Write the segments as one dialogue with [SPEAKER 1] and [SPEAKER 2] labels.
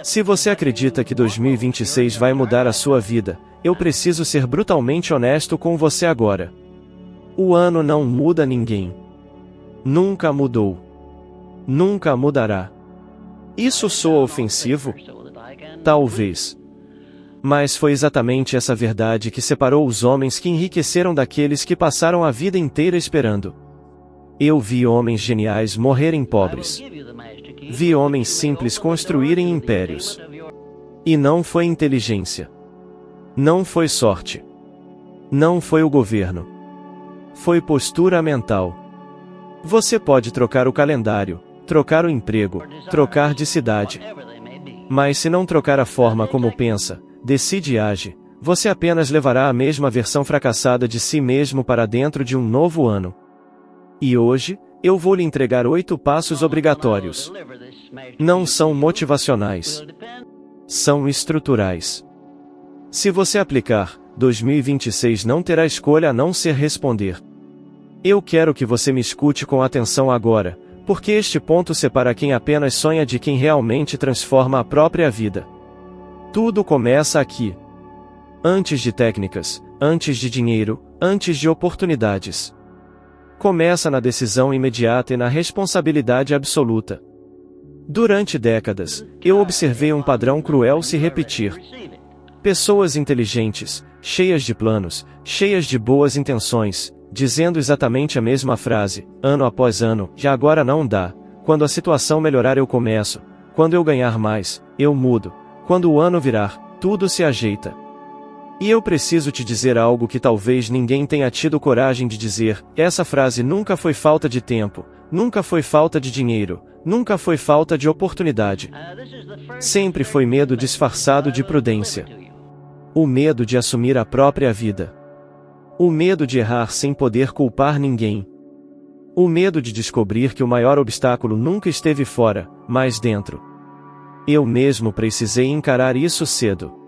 [SPEAKER 1] Se você acredita que 2026 vai mudar a sua vida, eu preciso ser brutalmente honesto com você agora. O ano não muda ninguém. Nunca mudou. Nunca mudará. Isso soa ofensivo? Talvez. Mas foi exatamente essa verdade que separou os homens que enriqueceram daqueles que passaram a vida inteira esperando. Eu vi homens geniais morrerem pobres. Vi homens simples construírem impérios. E não foi inteligência. Não foi sorte. Não foi o governo. Foi postura mental. Você pode trocar o calendário, trocar o emprego, trocar de cidade. Mas se não trocar a forma como pensa, decide e age, você apenas levará a mesma versão fracassada de si mesmo para dentro de um novo ano. E hoje, eu vou lhe entregar 8 passos obrigatórios. Não são motivacionais. São estruturais. Se você aplicar, 2026 não terá escolha a não ser responder. Eu quero que você me escute com atenção agora, porque este ponto separa quem apenas sonha de quem realmente transforma a própria vida. Tudo começa aqui. Antes de técnicas, antes de dinheiro, antes de oportunidades. Começa na decisão imediata e na responsabilidade absoluta. Durante décadas, eu observei um padrão cruel se repetir. Pessoas inteligentes, cheias de planos, cheias de boas intenções, dizendo exatamente a mesma frase, ano após ano, já agora não dá, quando a situação melhorar eu começo, quando eu ganhar mais, eu mudo, quando o ano virar, tudo se ajeita. E eu preciso te dizer algo que talvez ninguém tenha tido coragem de dizer, essa frase nunca foi falta de tempo, nunca foi falta de dinheiro, nunca foi falta de oportunidade. Sempre foi medo disfarçado de prudência. O medo de assumir a própria vida. O medo de errar sem poder culpar ninguém. O medo de descobrir que o maior obstáculo nunca esteve fora, mas dentro. Eu mesmo precisei encarar isso cedo.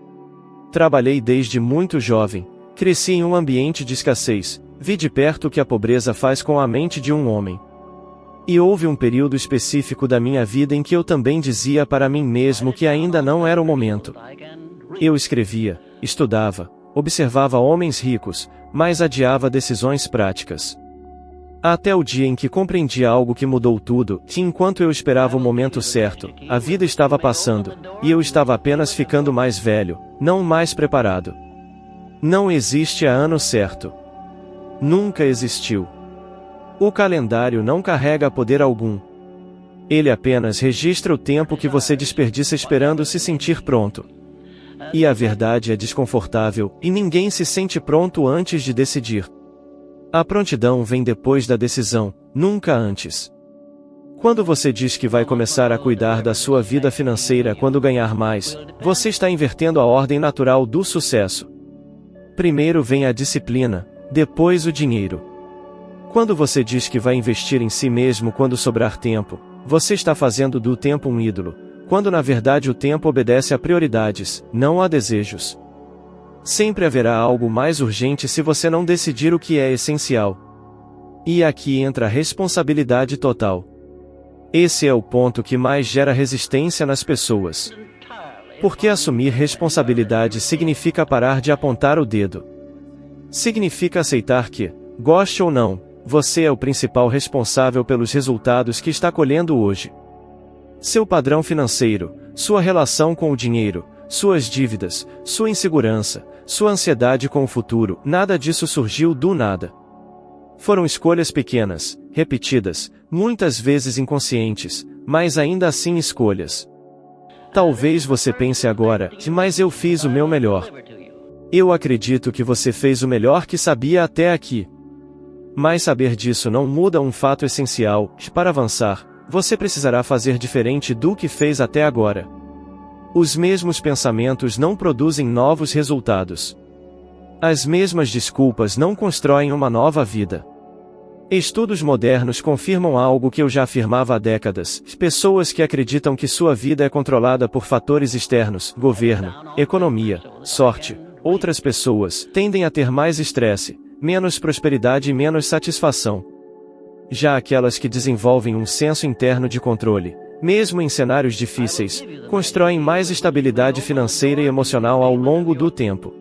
[SPEAKER 1] Trabalhei desde muito jovem, cresci em um ambiente de escassez, vi de perto o que a pobreza faz com a mente de um homem. E houve um período específico da minha vida em que eu também dizia para mim mesmo que ainda não era o momento. Eu escrevia, estudava, observava homens ricos, mas adiava decisões práticas. Até o dia em que compreendi algo que mudou tudo, que enquanto eu esperava o momento certo, a vida estava passando, e eu estava apenas ficando mais velho, não mais preparado. Não existe ano certo. Nunca existiu. O calendário não carrega poder algum. Ele apenas registra o tempo que você desperdiça esperando se sentir pronto. E a verdade é desconfortável, e ninguém se sente pronto antes de decidir. A prontidão vem depois da decisão, nunca antes. Quando você diz que vai começar a cuidar da sua vida financeira quando ganhar mais, você está invertendo a ordem natural do sucesso. Primeiro vem a disciplina, depois o dinheiro. Quando você diz que vai investir em si mesmo quando sobrar tempo, você está fazendo do tempo um ídolo, quando na verdade o tempo obedece a prioridades, não a desejos. Sempre haverá algo mais urgente se você não decidir o que é essencial. E aqui entra a responsabilidade total. Esse é o ponto que mais gera resistência nas pessoas. Porque assumir responsabilidade significa parar de apontar o dedo. Significa aceitar que, goste ou não, você é o principal responsável pelos resultados que está colhendo hoje. Seu padrão financeiro, sua relação com o dinheiro, suas dívidas, sua insegurança, sua ansiedade com o futuro, nada disso surgiu do nada. Foram escolhas pequenas, repetidas, muitas vezes inconscientes, mas ainda assim escolhas. Talvez você pense agora, mas eu fiz o meu melhor. Eu acredito que você fez o melhor que sabia até aqui. Mas saber disso não muda um fato essencial, para avançar, você precisará fazer diferente do que fez até agora. Os mesmos pensamentos não produzem novos resultados. As mesmas desculpas não constroem uma nova vida. Estudos modernos confirmam algo que eu já afirmava há décadas. Pessoas que acreditam que sua vida é controlada por fatores externos, governo, economia, sorte, outras pessoas, tendem a ter mais estresse, menos prosperidade e menos satisfação. Já aquelas que desenvolvem um senso interno de controle, mesmo em cenários difíceis, constroem mais estabilidade financeira e emocional ao longo do tempo.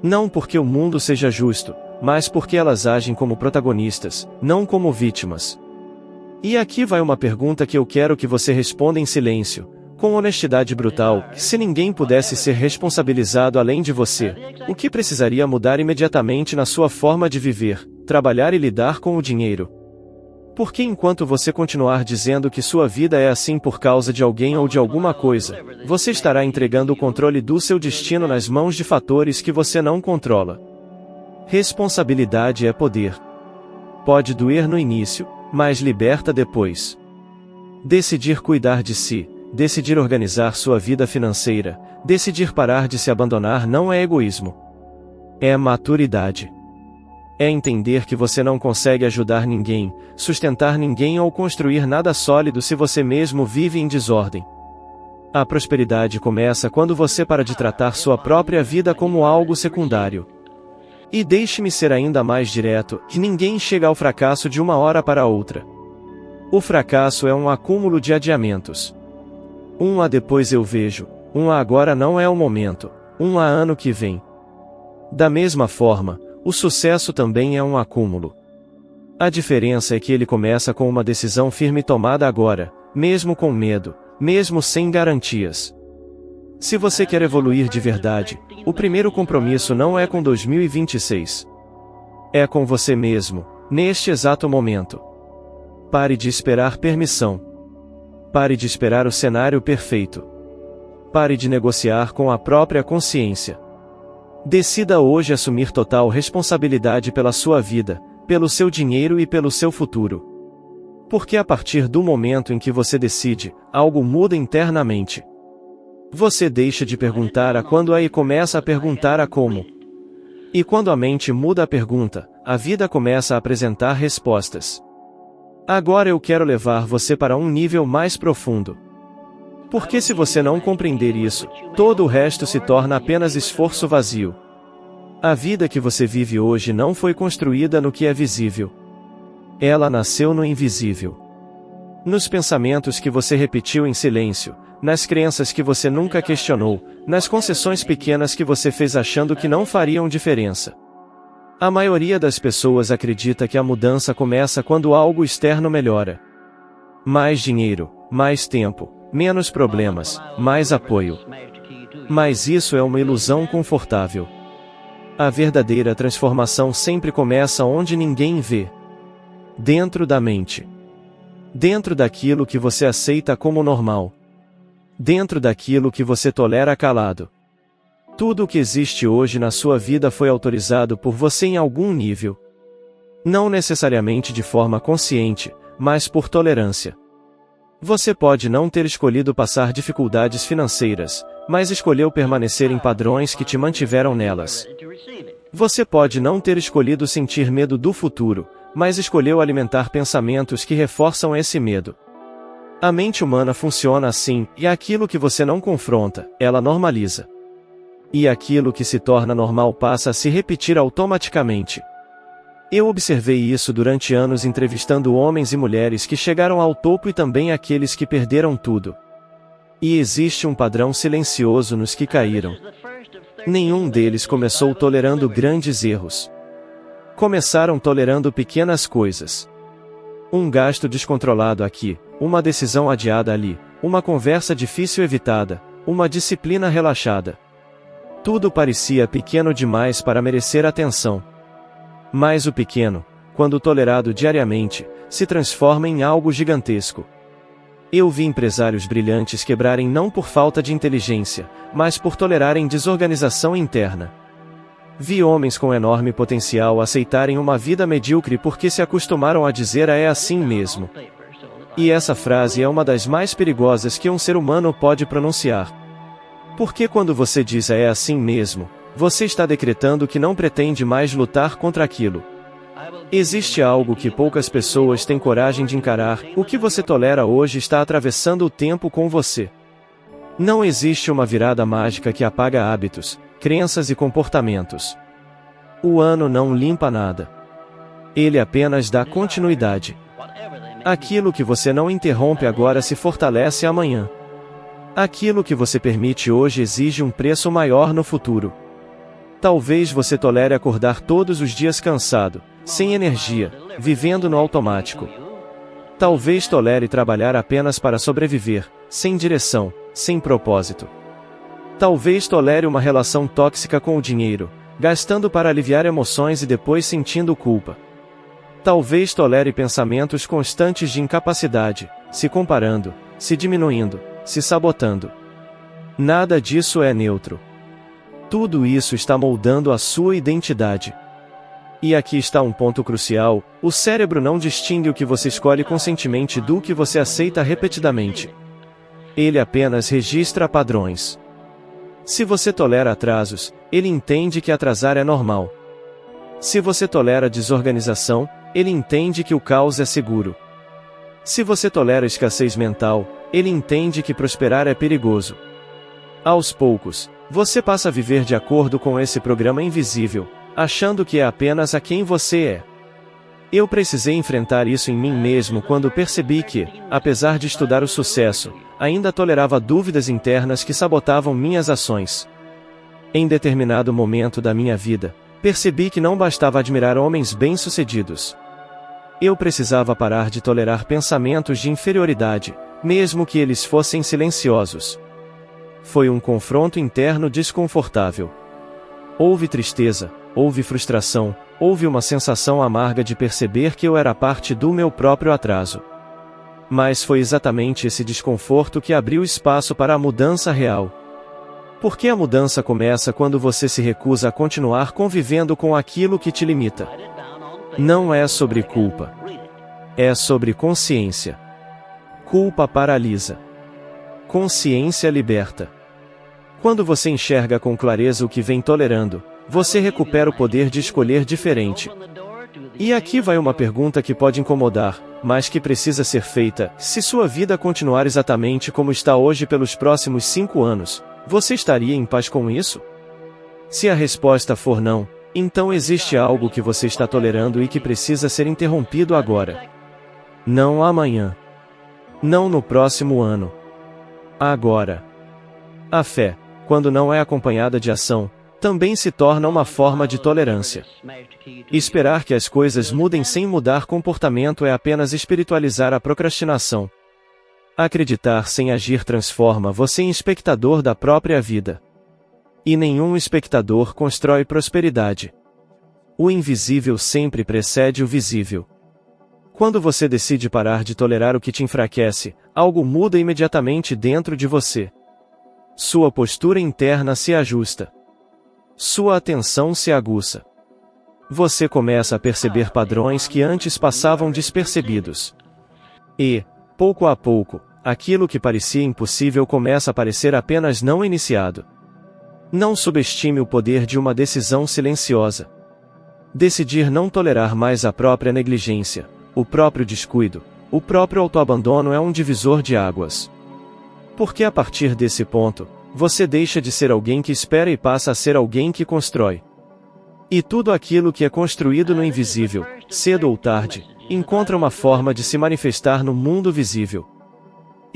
[SPEAKER 1] Não porque o mundo seja justo, mas porque elas agem como protagonistas, não como vítimas. E aqui vai uma pergunta que eu quero que você responda em silêncio, com honestidade brutal: se ninguém pudesse ser responsabilizado além de você, o que precisaria mudar imediatamente na sua forma de viver, trabalhar e lidar com o dinheiro? Porque enquanto você continuar dizendo que sua vida é assim por causa de alguém ou de alguma coisa, você estará entregando o controle do seu destino nas mãos de fatores que você não controla. Responsabilidade é poder. Pode doer no início, mas liberta depois. Decidir cuidar de si, decidir organizar sua vida financeira, decidir parar de se abandonar não é egoísmo. É maturidade. É entender que você não consegue ajudar ninguém, sustentar ninguém ou construir nada sólido se você mesmo vive em desordem. A prosperidade começa quando você para de tratar sua própria vida como algo secundário. E deixe-me ser ainda mais direto: que ninguém chega ao fracasso de uma hora para outra. O fracasso é um acúmulo de adiamentos. Depois eu vejo, agora não é o momento, ano que vem. Da mesma forma, o sucesso também é um acúmulo. A diferença é que ele começa com uma decisão firme tomada agora, mesmo com medo, mesmo sem garantias. Se você quer evoluir de verdade, o primeiro compromisso não é com 2026. É com você mesmo, neste exato momento. Pare de esperar permissão. Pare de esperar o cenário perfeito. Pare de negociar com a própria consciência. Decida hoje assumir total responsabilidade pela sua vida, pelo seu dinheiro e pelo seu futuro. Porque a partir do momento em que você decide, algo muda internamente. Você deixa de perguntar a quando e começa a perguntar a como. E quando a mente muda a pergunta, a vida começa a apresentar respostas. Agora eu quero levar você para um nível mais profundo. Porque se você não compreender isso, todo o resto se torna apenas esforço vazio. A vida que você vive hoje não foi construída no que é visível. Ela nasceu no invisível. Nos pensamentos que você repetiu em silêncio, nas crenças que você nunca questionou, nas concessões pequenas que você fez achando que não fariam diferença. A maioria das pessoas acredita que a mudança começa quando algo externo melhora. Mais dinheiro, mais tempo, menos problemas, mais apoio. Mas isso é uma ilusão confortável. A verdadeira transformação sempre começa onde ninguém vê. Dentro da mente. Dentro daquilo que você aceita como normal. Dentro daquilo que você tolera calado. Tudo o que existe hoje na sua vida foi autorizado por você em algum nível. Não necessariamente de forma consciente, mas por tolerância. Você pode não ter escolhido passar dificuldades financeiras, mas escolheu permanecer em padrões que te mantiveram nelas. Você pode não ter escolhido sentir medo do futuro, mas escolheu alimentar pensamentos que reforçam esse medo. A mente humana funciona assim, e aquilo que você não confronta, ela normaliza. E aquilo que se torna normal passa a se repetir automaticamente. Eu observei isso durante anos entrevistando homens e mulheres que chegaram ao topo e também aqueles que perderam tudo. E existe um padrão silencioso nos que caíram. Nenhum deles começou tolerando grandes erros. Começaram tolerando pequenas coisas. Um gasto descontrolado aqui, uma decisão adiada ali, uma conversa difícil evitada, uma disciplina relaxada. Tudo parecia pequeno demais para merecer atenção. Mas o pequeno, quando tolerado diariamente, se transforma em algo gigantesco. Eu vi empresários brilhantes quebrarem não por falta de inteligência, mas por tolerarem desorganização interna. Vi homens com enorme potencial aceitarem uma vida medíocre porque se acostumaram a dizer é assim mesmo. E essa frase é uma das mais perigosas que um ser humano pode pronunciar. Porque quando você diz é assim mesmo, você está decretando que não pretende mais lutar contra aquilo. Existe algo que poucas pessoas têm coragem de encarar: o que você tolera hoje está atravessando o tempo com você. Não existe uma virada mágica que apaga hábitos, crenças e comportamentos. O ano não limpa nada. Ele apenas dá continuidade. Aquilo que você não interrompe agora se fortalece amanhã. Aquilo que você permite hoje exige um preço maior no futuro. Talvez você tolere acordar todos os dias cansado, sem energia, vivendo no automático. Talvez tolere trabalhar apenas para sobreviver, sem direção, sem propósito. Talvez tolere uma relação tóxica com o dinheiro, gastando para aliviar emoções e depois sentindo culpa. Talvez tolere pensamentos constantes de incapacidade, se comparando, se diminuindo, se sabotando. Nada disso é neutro. Tudo isso está moldando a sua identidade. E aqui está um ponto crucial: o cérebro não distingue o que você escolhe conscientemente do que você aceita repetidamente. Ele apenas registra padrões. Se você tolera atrasos, ele entende que atrasar é normal. Se você tolera desorganização, ele entende que o caos é seguro. Se você tolera escassez mental, ele entende que prosperar é perigoso. Aos poucos, você passa a viver de acordo com esse programa invisível, achando que é apenas a quem você é. Eu precisei enfrentar isso em mim mesmo quando percebi que, apesar de estudar o sucesso, ainda tolerava dúvidas internas que sabotavam minhas ações. Em determinado momento da minha vida, percebi que não bastava admirar homens bem-sucedidos. Eu precisava parar de tolerar pensamentos de inferioridade, mesmo que eles fossem silenciosos. Foi um confronto interno desconfortável. Houve tristeza, houve frustração, houve uma sensação amarga de perceber que eu era parte do meu próprio atraso. Mas foi exatamente esse desconforto que abriu espaço para a mudança real. Porque a mudança começa quando você se recusa a continuar convivendo com aquilo que te limita. Não é sobre culpa. É sobre consciência. Culpa paralisa. Consciência liberta. Quando você enxerga com clareza o que vem tolerando, você recupera o poder de escolher diferente. E aqui vai uma pergunta que pode incomodar, mas que precisa ser feita: se sua vida continuar exatamente como está hoje pelos próximos 5 anos, você estaria em paz com isso? Se a resposta for não, então existe algo que você está tolerando e que precisa ser interrompido agora. Não amanhã. Não no próximo ano. Agora. A fé, quando não é acompanhada de ação, também se torna uma forma de tolerância. Esperar que as coisas mudem sem mudar comportamento é apenas espiritualizar a procrastinação. Acreditar sem agir transforma você em espectador da própria vida. E nenhum espectador constrói prosperidade. O invisível sempre precede o visível. Quando você decide parar de tolerar o que te enfraquece, algo muda imediatamente dentro de você. Sua postura interna se ajusta. Sua atenção se aguça. Você começa a perceber padrões que antes passavam despercebidos. E, pouco a pouco, aquilo que parecia impossível começa a parecer apenas não iniciado. Não subestime o poder de uma decisão silenciosa. Decidir não tolerar mais a própria negligência, o próprio descuido, o próprio autoabandono é um divisor de águas. Porque a partir desse ponto, você deixa de ser alguém que espera e passa a ser alguém que constrói. E tudo aquilo que é construído no invisível, cedo ou tarde, encontra uma forma de se manifestar no mundo visível.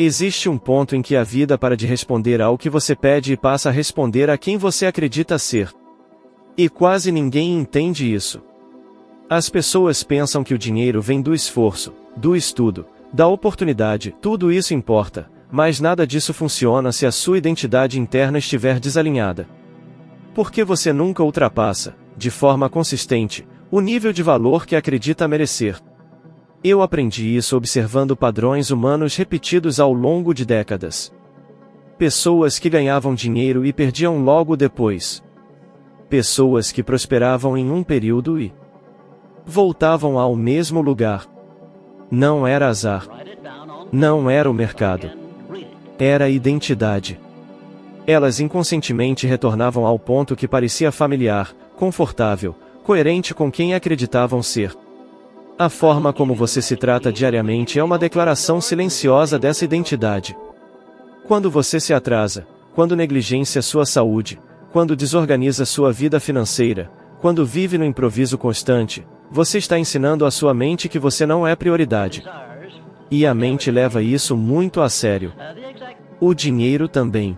[SPEAKER 1] Existe um ponto em que a vida para de responder ao que você pede e passa a responder a quem você acredita ser. E quase ninguém entende isso. As pessoas pensam que o dinheiro vem do esforço, do estudo, da oportunidade, tudo isso importa, mas nada disso funciona se a sua identidade interna estiver desalinhada. Porque você nunca ultrapassa, de forma consistente, o nível de valor que acredita merecer. Eu aprendi isso observando padrões humanos repetidos ao longo de décadas. Pessoas que ganhavam dinheiro e perdiam logo depois. Pessoas que prosperavam em um período e voltavam ao mesmo lugar. Não era azar. Não era o mercado. Era a identidade. Elas inconscientemente retornavam ao ponto que parecia familiar, confortável, coerente com quem acreditavam ser. A forma como você se trata diariamente é uma declaração silenciosa dessa identidade. Quando você se atrasa, quando negligencia sua saúde, quando desorganiza sua vida financeira, quando vive no improviso constante, você está ensinando à sua mente que você não é prioridade. E a mente leva isso muito a sério. O dinheiro também.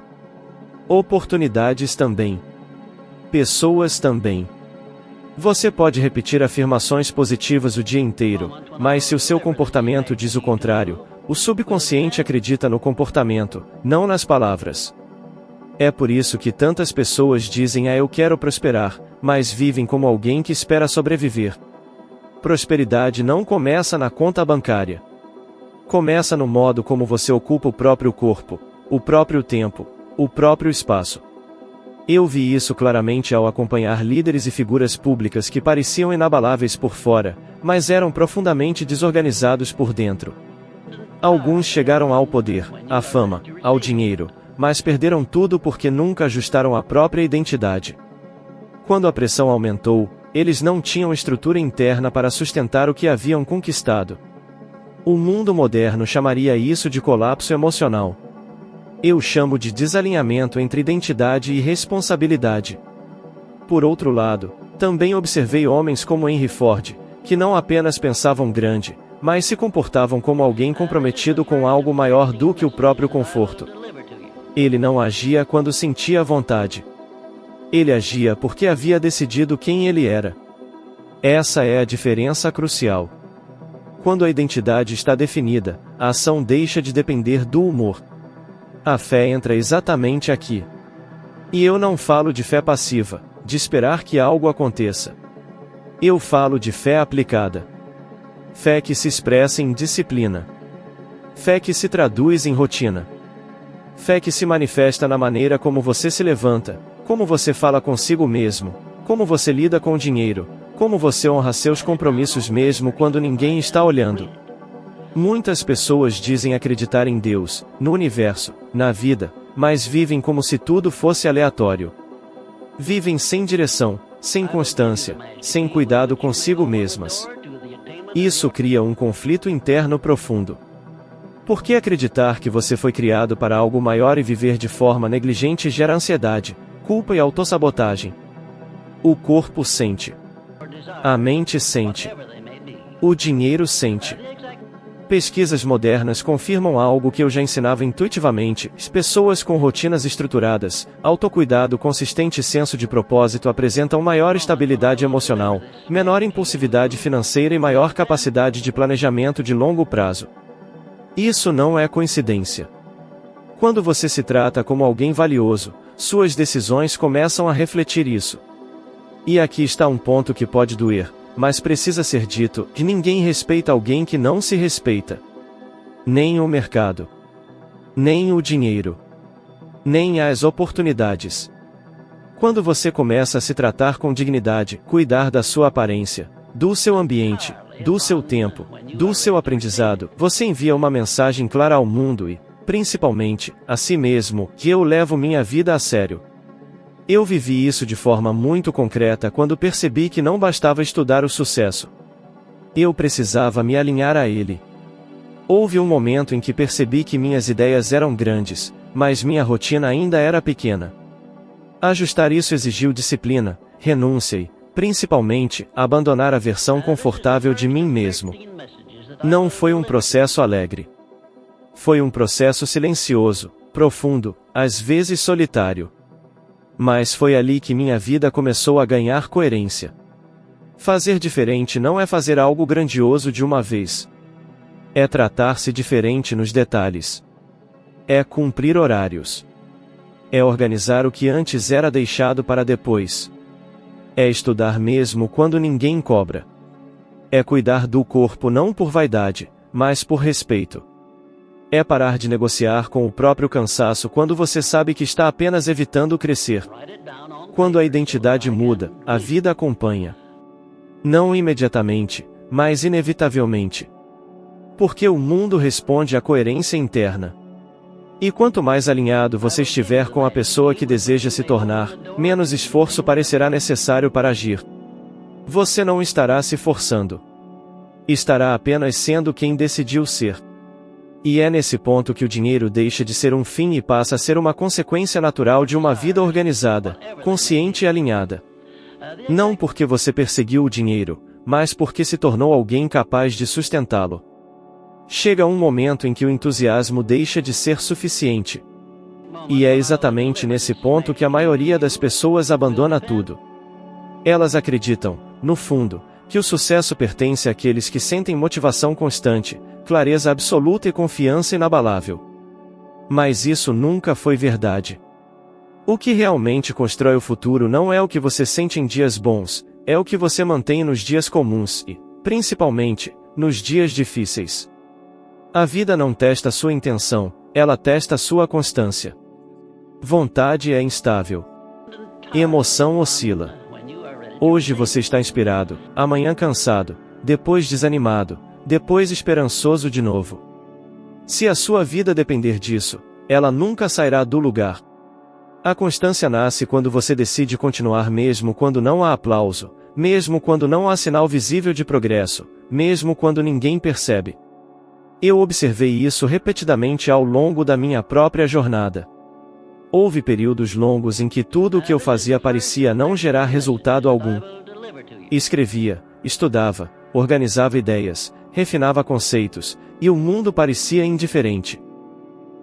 [SPEAKER 1] Oportunidades também. Pessoas também. Você pode repetir afirmações positivas o dia inteiro, mas se o seu comportamento diz o contrário, o subconsciente acredita no comportamento, não nas palavras. É por isso que tantas pessoas dizem eu quero prosperar, mas vivem como alguém que espera sobreviver. Prosperidade não começa na conta bancária. Começa no modo como você ocupa o próprio corpo, o próprio tempo, o próprio espaço. Eu vi isso claramente ao acompanhar líderes e figuras públicas que pareciam inabaláveis por fora, mas eram profundamente desorganizados por dentro. Alguns chegaram ao poder, à fama, ao dinheiro, mas perderam tudo porque nunca ajustaram a própria identidade. Quando a pressão aumentou, eles não tinham estrutura interna para sustentar o que haviam conquistado. O mundo moderno chamaria isso de colapso emocional. Eu chamo de desalinhamento entre identidade e responsabilidade. Por outro lado, também observei homens como Henry Ford, que não apenas pensavam grande, mas se comportavam como alguém comprometido com algo maior do que o próprio conforto. Ele não agia quando sentia vontade. Ele agia porque havia decidido quem ele era. Essa é a diferença crucial. Quando a identidade está definida, a ação deixa de depender do humor. A fé entra exatamente aqui. E eu não falo de fé passiva, de esperar que algo aconteça. Eu falo de fé aplicada. Fé que se expressa em disciplina. Fé que se traduz em rotina. Fé que se manifesta na maneira como você se levanta, como você fala consigo mesmo, como você lida com o dinheiro, como você honra seus compromissos mesmo quando ninguém está olhando. Muitas pessoas dizem acreditar em Deus, no universo, na vida, mas vivem como se tudo fosse aleatório. Vivem sem direção, sem constância, sem cuidado consigo mesmas. Isso cria um conflito interno profundo. Por que acreditar que você foi criado para algo maior e viver de forma negligente gera ansiedade, culpa e autossabotagem? O corpo sente. A mente sente. O dinheiro sente. Pesquisas modernas confirmam algo que eu já ensinava intuitivamente: pessoas com rotinas estruturadas, autocuidado consistente e senso de propósito apresentam maior estabilidade emocional, menor impulsividade financeira e maior capacidade de planejamento de longo prazo. Isso não é coincidência. Quando você se trata como alguém valioso, suas decisões começam a refletir isso. E aqui está um ponto que pode doer, mas precisa ser dito, que ninguém respeita alguém que não se respeita. Nem o mercado. Nem o dinheiro. Nem as oportunidades. Quando você começa a se tratar com dignidade, cuidar da sua aparência, do seu ambiente, do seu tempo, do seu aprendizado, você envia uma mensagem clara ao mundo e, principalmente, a si mesmo, que eu levo minha vida a sério. Eu vivi isso de forma muito concreta quando percebi que não bastava estudar o sucesso. Eu precisava me alinhar a ele. Houve um momento em que percebi que minhas ideias eram grandes, mas minha rotina ainda era pequena. Ajustar isso exigiu disciplina, renúncia e, principalmente, abandonar a versão confortável de mim mesmo. Não foi um processo alegre. Foi um processo silencioso, profundo, às vezes solitário. Mas foi ali que minha vida começou a ganhar coerência. Fazer diferente não é fazer algo grandioso de uma vez. É tratar-se diferente nos detalhes. É cumprir horários. É organizar o que antes era deixado para depois. É estudar mesmo quando ninguém cobra. É cuidar do corpo não por vaidade, mas por respeito. É parar de negociar com o próprio cansaço quando você sabe que está apenas evitando crescer. Quando a identidade muda, a vida acompanha. Não imediatamente, mas inevitavelmente. Porque o mundo responde à coerência interna. E quanto mais alinhado você estiver com a pessoa que deseja se tornar, menos esforço parecerá necessário para agir. Você não estará se forçando. Estará apenas sendo quem decidiu ser. E é nesse ponto que o dinheiro deixa de ser um fim e passa a ser uma consequência natural de uma vida organizada, consciente e alinhada. Não porque você perseguiu o dinheiro, mas porque se tornou alguém capaz de sustentá-lo. Chega um momento em que o entusiasmo deixa de ser suficiente. E é exatamente nesse ponto que a maioria das pessoas abandona tudo. Elas acreditam, no fundo, que o sucesso pertence àqueles que sentem motivação constante, clareza absoluta e confiança inabalável. Mas isso nunca foi verdade. O que realmente constrói o futuro não é o que você sente em dias bons, é o que você mantém nos dias comuns e, principalmente, nos dias difíceis. A vida não testa sua intenção, ela testa sua constância. Vontade é instável. Emoção oscila. Hoje você está inspirado, amanhã cansado, depois desanimado, depois esperançoso de novo. Se a sua vida depender disso, ela nunca sairá do lugar. A constância nasce quando você decide continuar mesmo quando não há aplauso, mesmo quando não há sinal visível de progresso, mesmo quando ninguém percebe. Eu observei isso repetidamente ao longo da minha própria jornada. Houve períodos longos em que tudo o que eu fazia parecia não gerar resultado algum. Escrevia, estudava, organizava ideias, refinava conceitos, e o mundo parecia indiferente.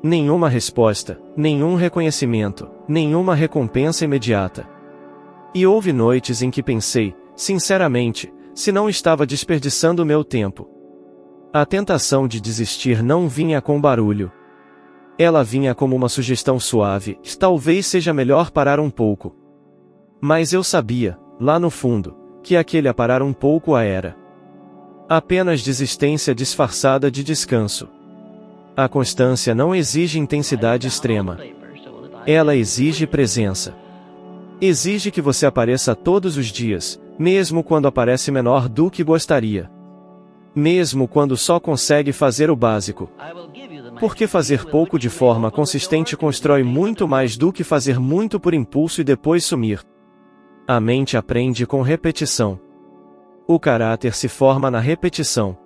[SPEAKER 1] Nenhuma resposta, nenhum reconhecimento, nenhuma recompensa imediata. E houve noites em que pensei, sinceramente, se não estava desperdiçando meu tempo. A tentação de desistir não vinha com barulho. Ela vinha como uma sugestão suave, talvez seja melhor parar um pouco. Mas eu sabia, lá no fundo, que aquele a parar um pouco era apenas desistência disfarçada de descanso. A constância não exige intensidade extrema. Ela exige presença. Exige que você apareça todos os dias, mesmo quando aparece menor do que gostaria. Mesmo quando só consegue fazer o básico. Porque fazer pouco de forma consistente constrói muito mais do que fazer muito por impulso e depois sumir. A mente aprende com repetição. O caráter se forma na repetição.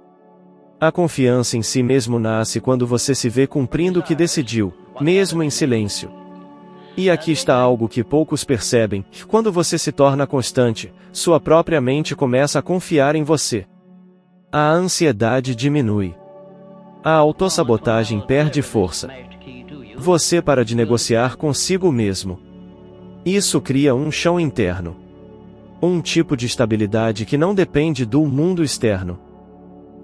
[SPEAKER 1] A confiança em si mesmo nasce quando você se vê cumprindo o que decidiu, mesmo em silêncio. E aqui está algo que poucos percebem: quando você se torna constante, sua própria mente começa a confiar em você. A ansiedade diminui. A autossabotagem perde força. Você para de negociar consigo mesmo. Isso cria um chão interno. Um tipo de estabilidade que não depende do mundo externo.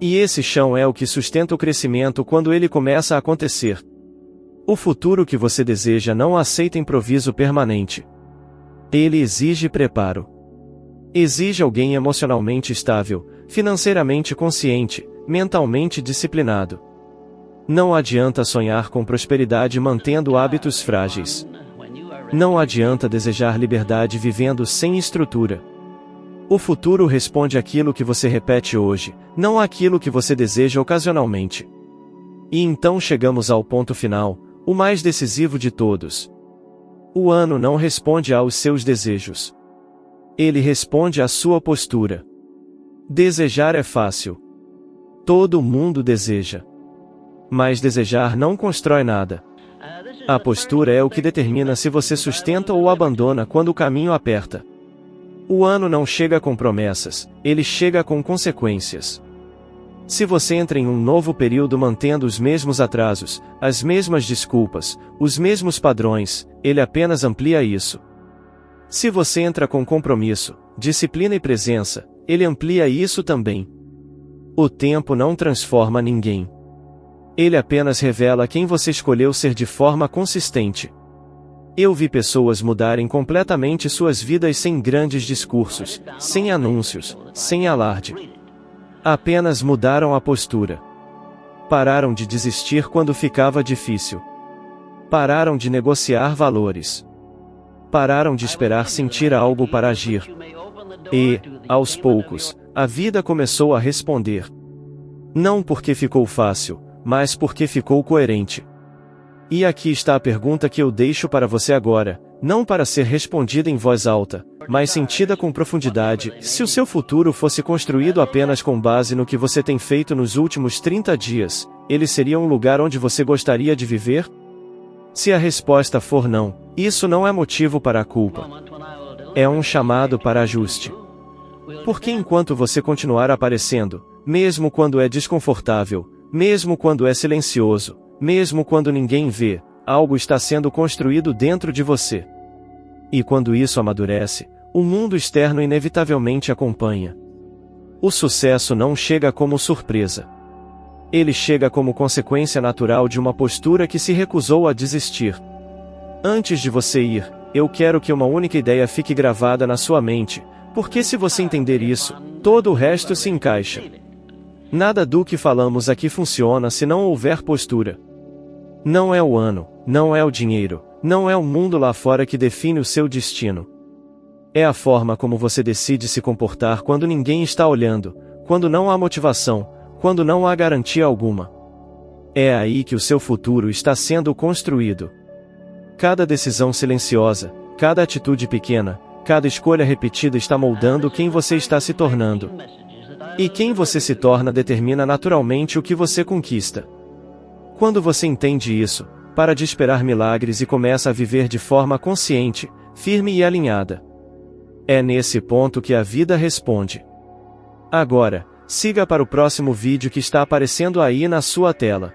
[SPEAKER 1] E esse chão é o que sustenta o crescimento quando ele começa a acontecer. O futuro que você deseja não aceita improviso permanente. Ele exige preparo. Exige alguém emocionalmente estável, financeiramente consciente, mentalmente disciplinado. Não adianta sonhar com prosperidade mantendo hábitos frágeis. Não adianta desejar liberdade vivendo sem estrutura. O futuro responde àquilo que você repete hoje, não àquilo que você deseja ocasionalmente. E então chegamos ao ponto final, o mais decisivo de todos. O ano não responde aos seus desejos. Ele responde à sua postura. Desejar é fácil. Todo mundo deseja. Mas desejar não constrói nada. A postura é o que determina se você sustenta ou abandona quando o caminho aperta. O ano não chega com promessas, ele chega com consequências. Se você entra em um novo período mantendo os mesmos atrasos, as mesmas desculpas, os mesmos padrões, ele apenas amplia isso. Se você entra com compromisso, disciplina e presença, ele amplia isso também. O tempo não transforma ninguém. Ele apenas revela quem você escolheu ser de forma consistente. Eu vi pessoas mudarem completamente suas vidas sem grandes discursos, sem anúncios, sem alarde. Apenas mudaram a postura. Pararam de desistir quando ficava difícil. Pararam de negociar valores. Pararam de esperar sentir algo para agir. E, aos poucos, a vida começou a responder. Não porque ficou fácil, mas porque ficou coerente. E aqui está a pergunta que eu deixo para você agora, não para ser respondida em voz alta, mas sentida com profundidade: se o seu futuro fosse construído apenas com base no que você tem feito nos últimos 30 dias, ele seria um lugar onde você gostaria de viver? Se a resposta for não, isso não é motivo para a culpa. É um chamado para ajuste. Porque enquanto você continuar aparecendo, mesmo quando é desconfortável, Mesmo quando é silencioso, mesmo quando ninguém vê, algo está sendo construído dentro de você. E quando isso amadurece, o mundo externo inevitavelmente acompanha. O sucesso não chega como surpresa. Ele chega como consequência natural de uma postura que se recusou a desistir. Antes de você ir, eu quero que uma única ideia fique gravada na sua mente, porque se você entender isso, todo o resto se encaixa. Nada do que falamos aqui funciona se não houver postura. Não é o ano, não é o dinheiro, não é o mundo lá fora que define o seu destino. É a forma como você decide se comportar quando ninguém está olhando, quando não há motivação, quando não há garantia alguma. É aí que o seu futuro está sendo construído. Cada decisão silenciosa, cada atitude pequena, cada escolha repetida está moldando quem você está se tornando. E quem você se torna determina naturalmente o que você conquista. Quando você entende isso, para de esperar milagres e começa a viver de forma consciente, firme e alinhada. É nesse ponto que a vida responde. Agora, siga para o próximo vídeo que está aparecendo aí na sua tela.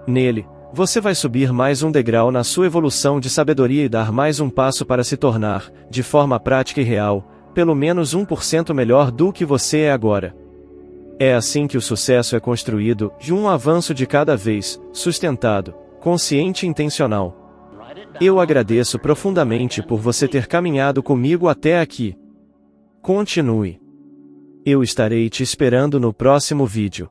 [SPEAKER 1] Nele, você vai subir mais um degrau na sua evolução de sabedoria e dar mais um passo para se tornar, de forma prática e real, pelo menos 1% melhor do que você é agora. É assim que o sucesso é construído, de um avanço de cada vez, sustentado, consciente e intencional. Eu agradeço profundamente por você ter caminhado comigo até aqui. Continue. Eu estarei te esperando no próximo vídeo.